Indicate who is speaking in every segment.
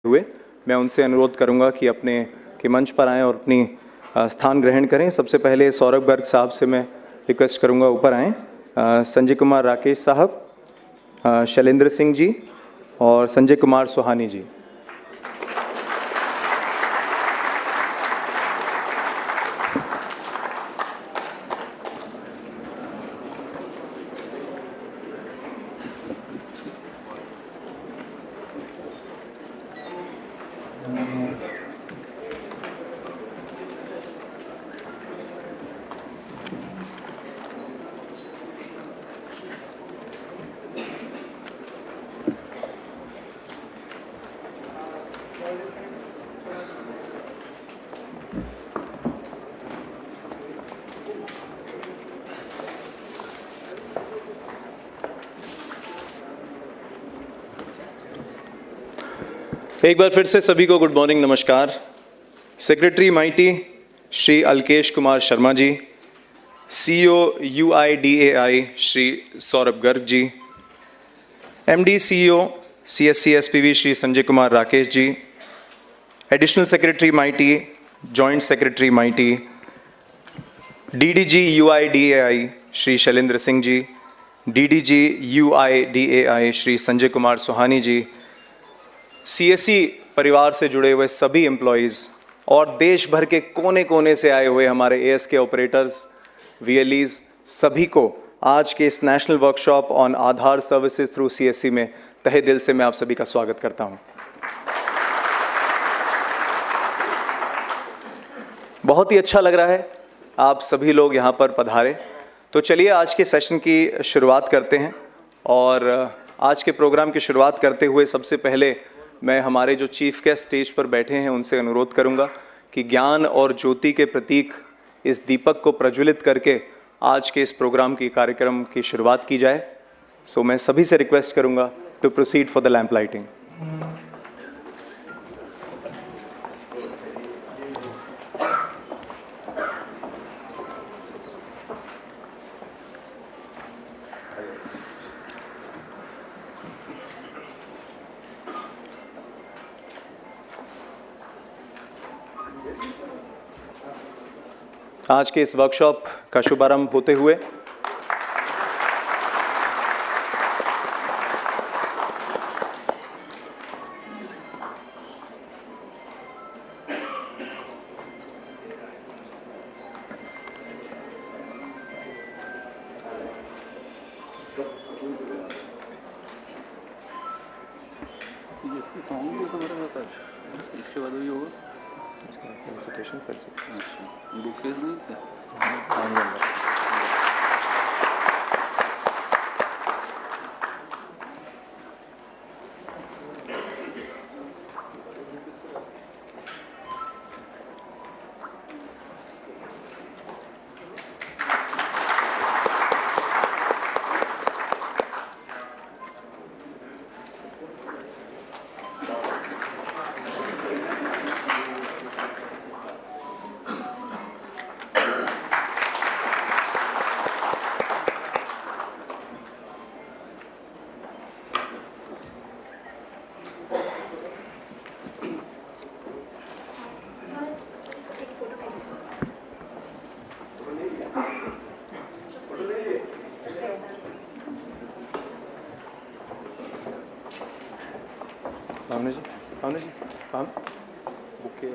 Speaker 1: हुए मैं उनसे अनुरोध करूंगा कि अपने के मंच पर आएं और अपनी स्थान ग्रहण करें। सबसे पहले सौरभ गर्ग साहब से मैं रिक्वेस्ट करूंगा ऊपर आएं। संजय कुमार राकेश साहब, शैलेंद्र सिंह जी और संजय कुमार सुहानी जी। एक बार फिर से सभी को गुड मॉर्निंग, नमस्कार। Secretary MeitY Shri Alkesh Kumar Sharma ji, CEO UIDAI Shri Saurabh Garg ji, MD CEO CSC SPV Shri Sanjay Kumar Rakesh ji, additional secretary MeitY, joint secretary MeitY, DDG UIDAI Shri Shailendra Singh ji, DDG UIDAI Shri Sanjay Kumar Suhani ji, CSC परिवार से जुड़े हुए सभी एम्प्लॉयज़ और देश भर के कोने कोने से आए हुए हमारे ASK ऑपरेटर्स, VLEs, सभी को आज के इस national workshop on Aadhaar services through CSC में तहे दिल से मैं आप सभी का स्वागत करता हूं। बहुत ही अच्छा लग रहा है आप सभी लोग यहां पर पधारे। तो चलिए आज के सेशन की शुरुआत करते हैं। और आज के प्रोग्राम की शुरुआत करते हुए सबसे पहले मैं हमारे जो चीफ गेस्ट स्टेज पर बैठे हैं उनसे अनुरोध करूंगा कि ज्ञान और ज्योति के प्रतीक इस दीपक को प्रज्वलित करके आज के इस प्रोग्राम की कार्यक्रम की शुरुआत की जाए। सो मैं सभी से रिक्वेस्ट करूंगा to proceed for the lamp lighting. आज के इस वर्कशॉप का शुभारंभ होते हुए
Speaker 2: इसके बाद वही होगा बुकेज नहीं थे। Bhavna ji bouquet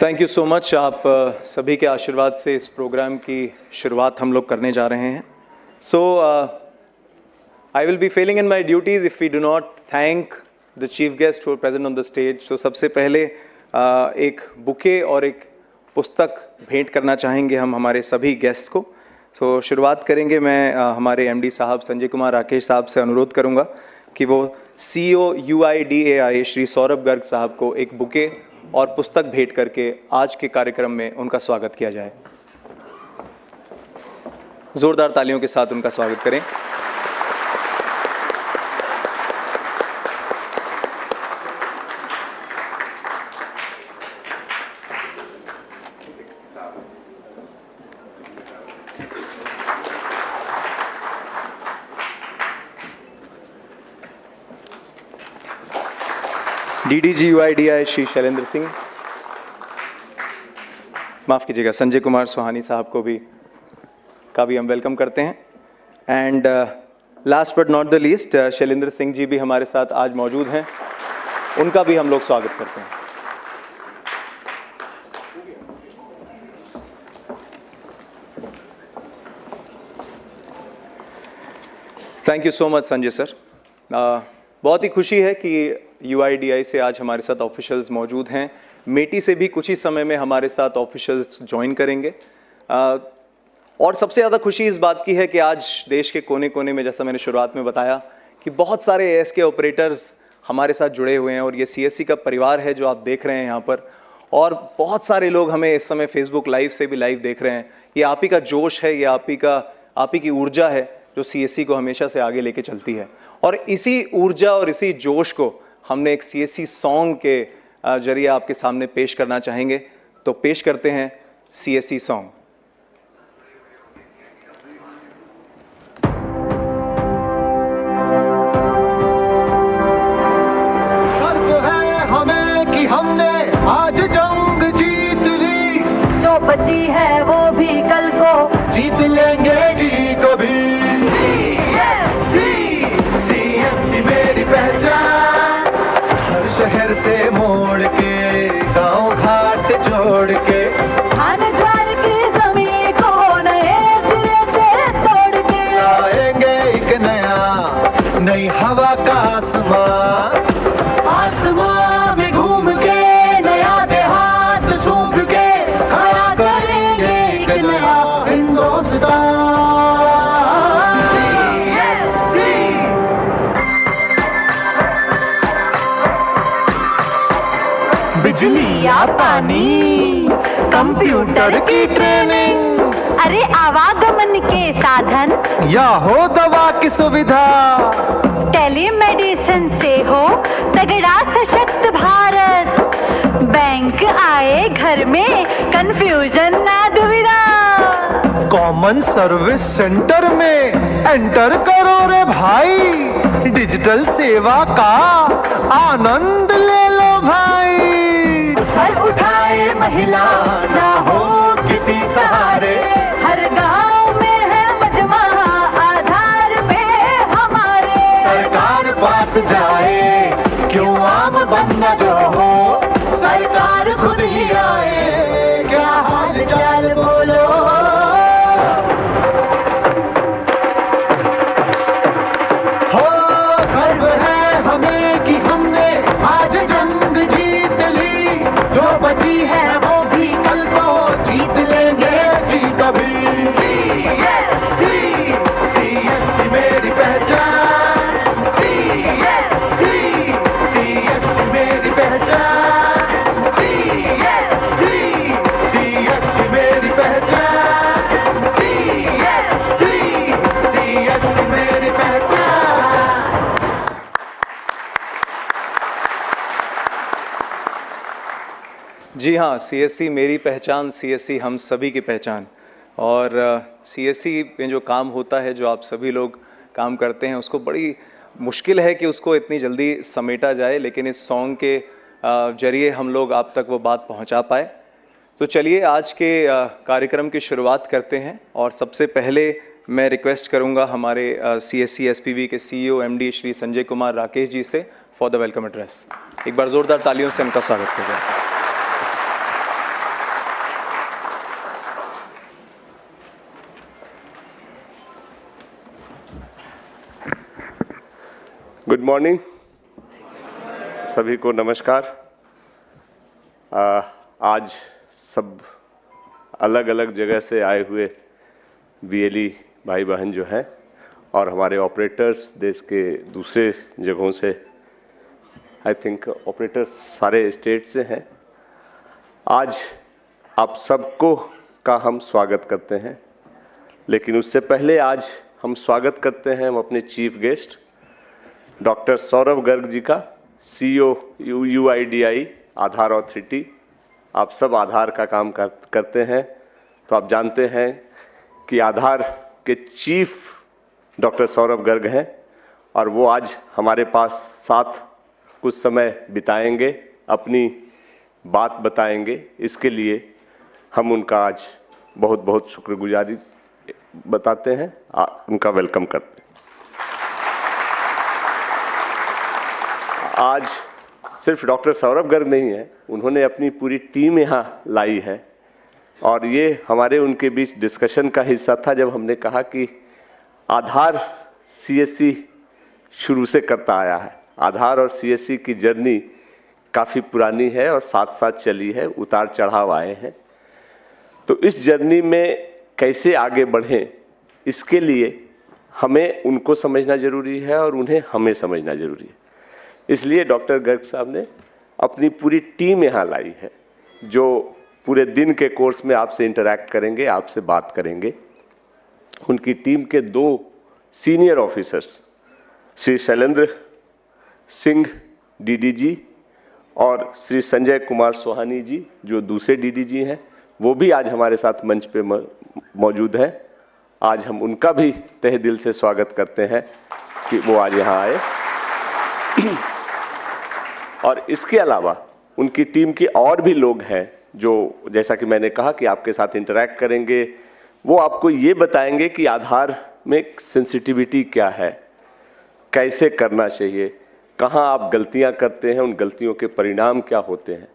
Speaker 1: thank you so much. आप सभी के आशीर्वाद से इस प्रोग्राम की शुरुआत हम लोग करने जा रहे हैं। So I will be failing in my duties if we do not thank the chief guest who are present on the stage. तो सबसे पहले एक बुके और एक पुस्तक भेंट करना चाहेंगे हम हमारे सभी गेस्ट को। सो शुरुआत करेंगे। मैं हमारे MD साहब संजय कुमार राकेश साहब से अनुरोध करूंगा कि वो CEO UIDAI श्री सौरभ गर्ग साहब को एक बुके और पुस्तक भेंट करके आज के कार्यक्रम में उनका स्वागत किया जाए। जोरदार तालियों के साथ उनका स्वागत करें। डीडीजी UIDI श्री शैलेंद्र सिंह, माफ़ कीजिएगा संजय कुमार सोहानी साहब को भी हम वेलकम करते हैं। And last but not the least Shailendra Singh ji भी हमारे साथ आज मौजूद हैं, उनका भी हम लोग स्वागत करते हैं। Thank you so much Sanjay sir. बहुत ही खुशी है कि UIDI से आज हमारे साथ ऑफिशियल्स मौजूद हैं। मेटी से भी कुछ ही समय में हमारे साथ ऑफिशियल्स ज्वाइन करेंगे। और सबसे ज़्यादा खुशी इस बात की है कि आज देश के कोने कोने में, जैसा मैंने शुरुआत में बताया, कि बहुत सारे ASK ऑपरेटर्स हमारे साथ जुड़े हुए हैं और ये CSC का परिवार है जो आप देख रहे हैं यहाँ पर। और बहुत सारे लोग हमें इस समय फेसबुक लाइव से भी लाइव देख रहे हैं। ये आप ही का जोश है, ये आप ही की ऊर्जा है जो CSC को हमेशा से आगे लेके चलती है। और इसी ऊर्जा और इसी जोश को हमने एक CSC सॉन्ग के जरिए आपके सामने पेश करना चाहेंगे। तो पेश करते हैं CSC सॉन्ग।
Speaker 3: हमने आज जंग जीत ली,
Speaker 4: जो बची है वो भी कल को
Speaker 3: जीत लेंगे जी कभी। CSC मेरी पहचान, हर शहर से मोड़ के, गांव घाट जोड़ के,
Speaker 4: धान ज्वार की जमीन को नए सिरे से तोड़ के
Speaker 3: लाएंगे एक नई हवा का आसमां। आसमां में घूम के नया देहात सूंघ के खड़ा करेंगे एक नया हिंदुस्तान। बिजली या पानी, कंप्यूटर की ट्रेनिंग,
Speaker 4: अरे आवागमन के साधन
Speaker 3: या हो दवा की सुविधा,
Speaker 4: टेलीमेडिसिन से हो तगड़ा सशक्त भारत, बैंक आए घर में कंफ्यूजन ना दुविधा,
Speaker 3: कॉमन सर्विस सेंटर में एंटर करो रे भाई, डिजिटल सेवा का आनंद ले लो भाई। सर उठाए महिला ना हो किसी सहारे,
Speaker 4: हर गांव में है मजमा आधार पे हमारे,
Speaker 3: सरकार पास जाए क्यों आम बंदा जो हो, सरकार खुद ही आए, क्या हाल चाल बोलो। हो गर्व है हमें कि हमने आज जंग जीत ली, जो बची है वो भी कल को जीत लेंगे जी कभी। CSC मेरी पहचान, CSC मेरी पहचान, CSC मेरी पहचान, CSC मेरी पहचान।
Speaker 1: जी हाँ, CSC मेरी पहचान, CSC हम सभी की पहचान। और CSC में जो काम होता है, जो आप सभी लोग काम करते हैं, उसको बड़ी मुश्किल है कि उसको इतनी जल्दी समेटा जाए, लेकिन इस सॉन्ग के जरिए हम लोग आप तक वो बात पहुंचा पाए। तो चलिए आज के कार्यक्रम की शुरुआत करते हैं। और सबसे पहले मैं रिक्वेस्ट करूंगा हमारे CSC SPV के CEO MD श्री संजय कुमार राकेश जी से फॉर द वेलकम एड्रेस। एक बार ज़ोरदार तालियों से उनका स्वागत करें।
Speaker 5: गुड मॉर्निंग, सभी को नमस्कार। आज सब अलग अलग जगह से आए हुए BLE भाई बहन जो हैं और हमारे ऑपरेटर्स देश के दूसरे जगहों से, आई थिंक ऑपरेटर्स सारे स्टेट से हैं। आज आप सबको का हम स्वागत करते हैं, लेकिन उससे पहले आज हम स्वागत करते हैं हम अपने chief guest doctor Saurabh Garg ji का, CEO UIDI आधार अथॉरिटी। आप सब आधार का काम करते हैं, तो आप जानते हैं कि आधार के चीफ डॉक्टर सौरभ गर्ग हैं और वो आज हमारे पास साथ कुछ समय बिताएंगे, अपनी बात बताएंगे। इसके लिए हम उनका आज बहुत बहुत शुक्रगुजारी बताते हैं, उनका वेलकम करते हैं। आज सिर्फ डॉक्टर सौरभ गर्ग नहीं है, उन्होंने अपनी पूरी टीम यहाँ लाई है और ये हमारे उनके बीच डिस्कशन का हिस्सा था जब हमने कहा कि आधार सीएससी शुरू से करता आया है। आधार और सीएससी की जर्नी काफ़ी पुरानी है और साथ साथ चली है, उतार चढ़ाव आए हैं। तो इस जर्नी में कैसे आगे बढ़ें, इसके लिए हमें उनको समझना जरूरी है और उन्हें हमें समझना जरूरी है। इसलिए डॉक्टर गर्ग साहब ने अपनी पूरी टीम यहाँ लाई है जो पूरे दिन के कोर्स में आपसे इंटरैक्ट करेंगे, आपसे बात करेंगे। उनकी टीम के 2 senior officers Shri Shailendra Singh DDG और श्री संजय कुमार सोहानी जी जो दूसरे डीडीजी हैं, वो भी आज हमारे साथ मंच पे मौजूद है। आज हम उनका भी तहे दिल से स्वागत करते हैं कि वो आज यहाँ आए। और इसके अलावा उनकी टीम के और भी लोग हैं जो, जैसा कि मैंने कहा, कि आपके साथ इंटरैक्ट करेंगे। वो आपको ये बताएंगे कि आधार में सेंसिटिविटी क्या है, कैसे करना चाहिए, कहाँ आप गलतियाँ करते हैं, उन गलतियों के परिणाम क्या होते हैं।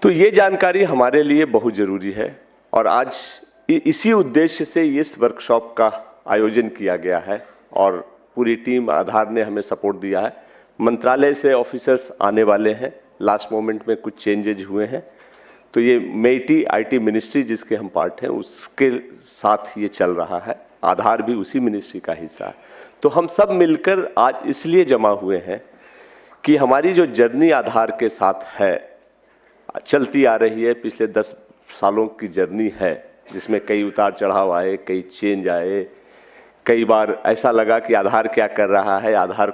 Speaker 5: तो ये जानकारी हमारे लिए बहुत ज़रूरी है और आज इसी उद्देश्य से इस वर्कशॉप का आयोजन किया गया है और पूरी टीम आधार ने हमें सपोर्ट दिया है। मंत्रालय से ऑफिसर्स आने वाले हैं, लास्ट मोमेंट में कुछ चेंजेज हुए हैं, तो ये मेटी आईटी मिनिस्ट्री जिसके हम पार्ट हैं उसके साथ ये चल रहा है। आधार भी उसी मिनिस्ट्री का हिस्सा है। तो हम सब मिलकर आज इसलिए जमा हुए हैं कि हमारी जो जर्नी आधार के साथ है, चलती आ रही है, पिछले 10 सालों की जर्नी है, जिसमें कई उतार चढ़ाव आए, कई चेंज आए। कई बार ऐसा लगा कि आधार क्या कर रहा है, आधार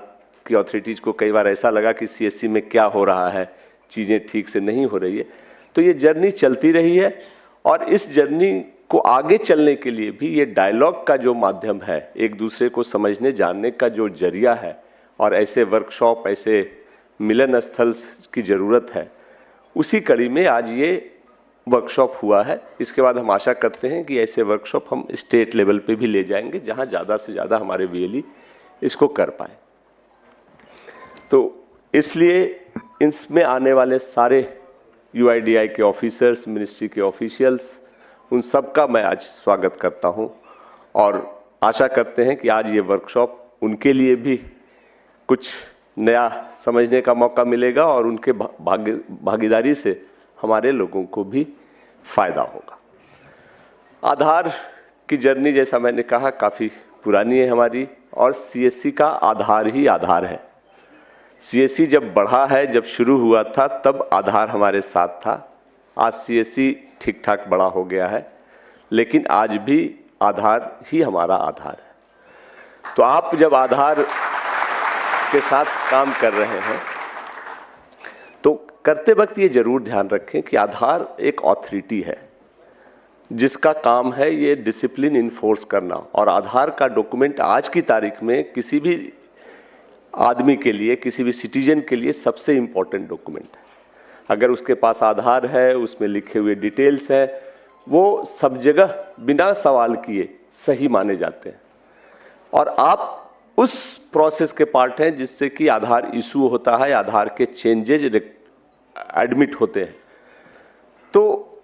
Speaker 5: की अथॉरिटीज़ को कई बार ऐसा लगा कि सीएससी में क्या हो रहा है, चीज़ें ठीक से नहीं हो रही है। तो ये जर्नी चलती रही है और इस जर्नी को आगे चलने के लिए भी ये डायलॉग का जो माध्यम है, एक दूसरे को समझने जानने का जो जरिया है, और ऐसे वर्कशॉप, ऐसे मिलन स्थल की ज़रूरत है, उसी कड़ी में आज ये वर्कशॉप हुआ है। इसके बाद हम आशा करते हैं कि ऐसे वर्कशॉप हम स्टेट लेवल पे भी ले जाएंगे जहां ज़्यादा से ज़्यादा हमारे वीएलई इसको कर पाए। तो इसलिए इसमें आने वाले सारे यूआईडीआई के ऑफिसर्स, मिनिस्ट्री के ऑफिशियल्स, उन सब का मैं आज स्वागत करता हूं और आशा करते हैं कि आज ये वर्कशॉप उनके लिए भी कुछ नया समझने का मौका मिलेगा और उनके भागीदारी से हमारे लोगों को भी फायदा होगा। आधार की जर्नी, जैसा मैंने कहा, काफ़ी पुरानी है हमारी और सीएससी का आधार ही आधार है। सीएससी जब बढ़ा है, जब शुरू हुआ था, तब आधार हमारे साथ था। आज सीएससी ठीक ठाक बड़ा हो गया है, लेकिन आज भी आधार ही हमारा आधार है। तो आप जब आधार के साथ काम कर रहे हैं तो करते वक्त ये जरूर ध्यान रखें कि आधार एक ऑथोरिटी है जिसका काम है ये डिसिप्लिन इन्फोर्स करना, और आधार का डॉक्यूमेंट आज की तारीख में किसी भी आदमी के लिए, किसी भी सिटीजन के लिए सबसे इम्पोर्टेंट डॉक्यूमेंट है। अगर उसके पास आधार है, उसमें लिखे हुए डिटेल्स है, वो सब जगह बिना सवाल किए सही माने जाते हैं और आप उस प्रोसेस के पार्ट हैं जिससे कि आधार इशू होता है, आधार के चेंजेज एडमिट होते हैं। तो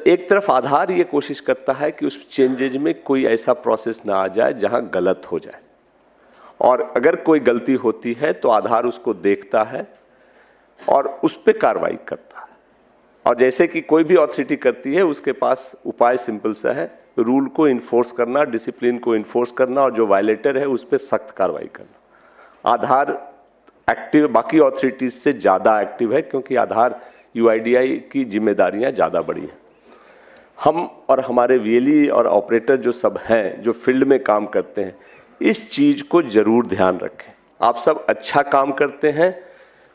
Speaker 5: एक तरफ आधार ये कोशिश करता है कि उस चेंजेज में कोई ऐसा प्रोसेस ना आ जाए जहां गलत हो जाए, और अगर कोई गलती होती है तो आधार उसको देखता है और उस पर कार्रवाई करता है। और जैसे कि कोई भी अथॉरिटी करती है, उसके पास उपाय सिंपल सा है, रूल को इन्फोर्स करना, डिसिप्लिन को इन्फोर्स करना, और जो वायलेटर है उस पर सख्त कार्रवाई करना। आधार एक्टिव बाकी अथॉरिटीज से ज़्यादा एक्टिव है क्योंकि आधार यूआईडीआई की जिम्मेदारियां ज़्यादा बड़ी हैं। हम और हमारे वीएलई और ऑपरेटर जो सब हैं, जो फील्ड में काम करते हैं, इस चीज़ को ज़रूर ध्यान रखें। आप सब अच्छा काम करते हैं,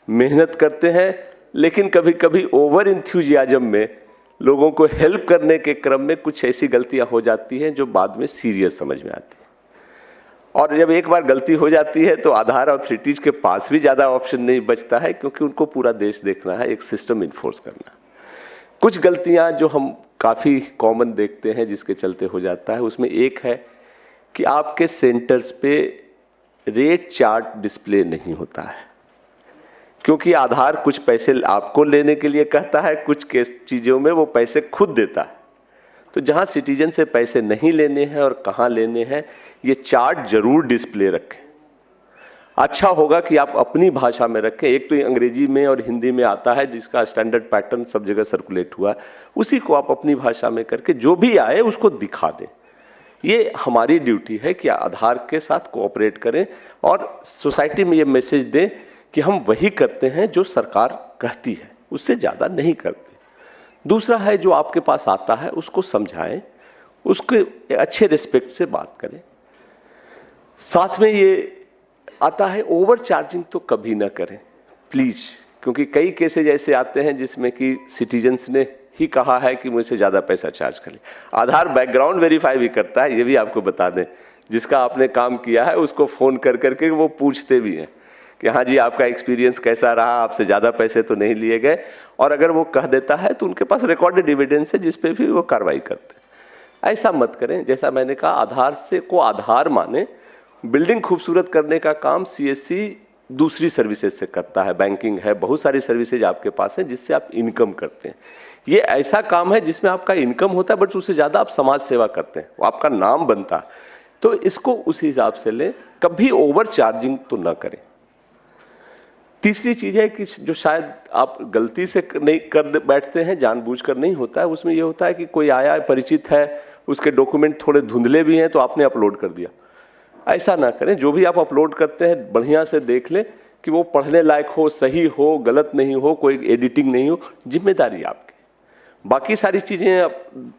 Speaker 5: मेहनत करते हैं, लेकिन कभी कभी ओवर इंथ्यूजियाज्म में लोगों को हेल्प करने के क्रम में कुछ ऐसी गलतियां हो जाती हैं जो बाद में सीरियस समझ में आती है। और जब एक बार गलती हो जाती है तो आधार अथॉरिटीज के पास भी ज़्यादा ऑप्शन नहीं बचता है, क्योंकि उनको पूरा देश देखना है, एक सिस्टम इन्फोर्स करना। कुछ गलतियां जो हम काफ़ी कॉमन देखते हैं जिसके चलते हो जाता है, उसमें एक है कि आपके सेंटर्स पे रेट चार्ट डिस्प्ले नहीं होता है, क्योंकि आधार कुछ पैसे आपको लेने के लिए कहता है, कुछ चीज़ों में वो पैसे खुद देता है। तो जहाँ सिटीजन से पैसे नहीं लेने हैं और कहाँ लेने हैं, ये चार्ट जरूर डिस्प्ले रखें। अच्छा होगा कि आप अपनी भाषा में रखें। एक तो अंग्रेजी में और हिंदी में आता है जिसका स्टैंडर्ड पैटर्न सब जगह सर्कुलेट हुआ, उसी को आप अपनी भाषा में करके जो भी आए उसको दिखा दें। ये हमारी ड्यूटी है कि आधार के साथ कोऑपरेट करें और सोसाइटी में ये मैसेज दें कि हम वही करते हैं जो सरकार कहती है, उससे ज़्यादा नहीं करते। दूसरा है, जो आपके पास आता है उसको समझाएं, उसके अच्छे रिस्पेक्ट से बात करें। साथ में ये आता है, ओवर चार्जिंग तो कभी ना करें प्लीज़, क्योंकि कई केसेज ऐसे आते हैं जिसमें कि सिटीजन्स ने ही कहा है कि मुझसे ज़्यादा पैसा चार्ज कर ले। आधार बैकग्राउंड वेरीफाई भी करता है, ये भी आपको बता दें। जिसका आपने काम किया है उसको फ़ोन कर करके वो पूछते भी हैं कि हाँ जी आपका एक्सपीरियंस कैसा रहा, आपसे ज़्यादा पैसे तो नहीं लिए गए। और अगर वो कह देता है तो उनके पास रिकॉर्डेड एविडेंस है जिस पे भी वो कार्रवाई करते हैं। ऐसा मत करें। जैसा मैंने कहा, आधार से को आधार माने। बिल्डिंग खूबसूरत करने का काम सीएससी दूसरी सर्विसेज से करता है, बैंकिंग है, बहुत सारी सर्विसेज आपके पास हैं जिससे आप इनकम करते हैं। ये ऐसा काम है जिसमें आपका इनकम होता है, बट उससे ज़्यादा आप समाज सेवा करते हैं, वो आपका नाम बनता है। तो इसको उस हिसाब से लें, कभी ओवर चार्जिंग तो ना करें। तीसरी चीज़ है कि जो शायद आप गलती से नहीं कर बैठते हैं, जानबूझकर नहीं होता है, उसमें ये होता है कि कोई आया है, परिचित है, उसके डॉक्यूमेंट थोड़े धुंधले भी हैं तो आपने अपलोड कर दिया। ऐसा ना करें। जो भी आप अपलोड करते हैं बढ़िया से देख लें कि वो पढ़ने लायक हो, सही हो, गलत नहीं हो, कोई एडिटिंग नहीं हो। जिम्मेदारी आपकी। बाकी सारी चीज़ें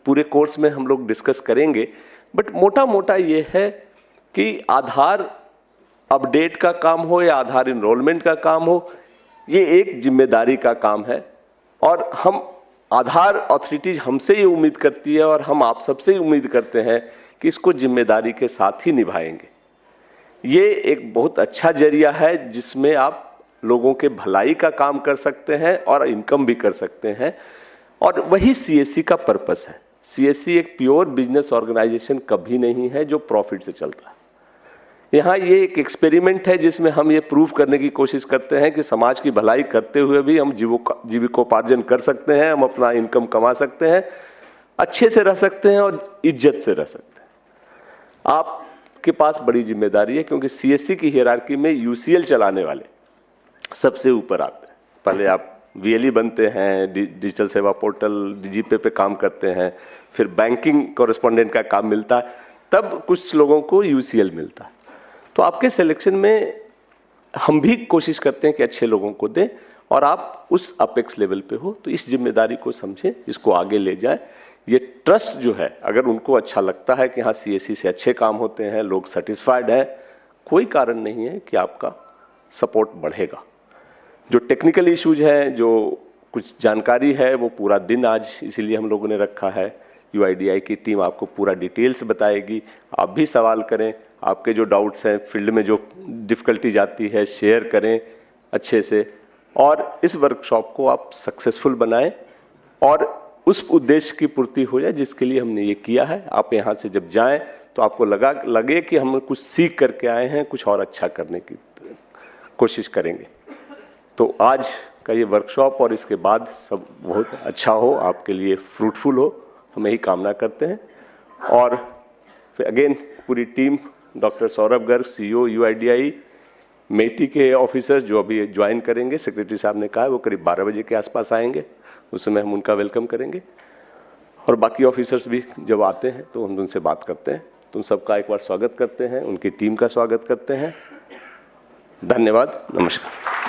Speaker 5: पूरे कोर्स में हम लोग डिस्कस करेंगे, बट मोटा मोटा ये है कि आधार अपडेट का काम हो या आधार इनरोलमेंट का काम हो, ये एक जिम्मेदारी का काम है। और हम आधार अथॉरिटीज हमसे ये उम्मीद करती है और हम आप सबसे ही उम्मीद करते हैं कि इसको जिम्मेदारी के साथ ही निभाएंगे। ये एक बहुत अच्छा जरिया है जिसमें आप लोगों के भलाई का काम कर सकते हैं और इनकम भी कर सकते हैं। और वही सीएससी का पर्पस है। सीएससी एक प्योर बिजनेस ऑर्गेनाइजेशन कभी नहीं है जो प्रॉफिट से चलता है। यहाँ ये एक एक्सपेरिमेंट है जिसमें हम ये प्रूव करने की कोशिश करते हैं कि समाज की भलाई करते हुए भी हम जीविकोपार्जन कर सकते हैं, हम अपना इनकम कमा सकते हैं, अच्छे से रह सकते हैं और इज्जत से रह सकते हैं। आपके पास बड़ी जिम्मेदारी है, क्योंकि सीएससी की हायरार्की में यूसीएल चलाने वाले सबसे ऊपर आते हैं। पहले आप वीएलई बनते हैं, डिजिटल सेवा पोर्टल डीजीपे पे काम करते हैं, फिर बैंकिंग कॉरेस्पॉन्डेंट का काम मिलता है, तब कुछ लोगों को यूसीएल मिलता है। तो आपके सिलेक्शन में हम भी कोशिश करते हैं कि अच्छे लोगों को दें और आप उस अपेक्स लेवल पे हो। तो इस जिम्मेदारी को समझें, इसको आगे ले जाएं। ये ट्रस्ट जो है, अगर उनको अच्छा लगता है कि हाँ सीएससी से अच्छे काम होते हैं, लोग सेटिस्फाइड है, कोई कारण नहीं है कि आपका सपोर्ट बढ़ेगा। जो टेक्निकल इश्यूज हैं, जो कुछ जानकारी है, वो पूरा दिन आज इसीलिए हम लोगों ने रखा है। यूआईडीआई की टीम आपको पूरा डिटेल्स बताएगी। आप भी सवाल करें, आपके जो डाउट्स हैं, फील्ड में जो डिफ़िकल्टीज आती है, शेयर करें अच्छे से, और इस वर्कशॉप को आप सक्सेसफुल बनाएं और उस उद्देश्य की पूर्ति हो जाए जिसके लिए हमने ये किया है। आप यहाँ से जब जाएं तो आपको लगे कि हम कुछ सीख करके आए हैं, कुछ और अच्छा करने की कोशिश करेंगे। तो आज का ये वर्कशॉप और इसके बाद सब बहुत अच्छा हो, आपके लिए फ्रूटफुल हो, हम यही कामना करते हैं। और फिर अगेन पूरी team, doctor Saurabh Garg CEO UIDAI, MeitY के ऑफिसर्स जो अभी ज्वाइन करेंगे, सेक्रेटरी साहब ने कहा है वो करीब 12 बजे के आसपास आएंगे, उस समय हम उनका वेलकम करेंगे। और बाकी ऑफिसर्स भी जब आते हैं तो हम उनसे बात करते हैं। तो उन सबका एक बार स्वागत करते हैं, उनकी टीम का स्वागत करते हैं। धन्यवाद, नमस्कार।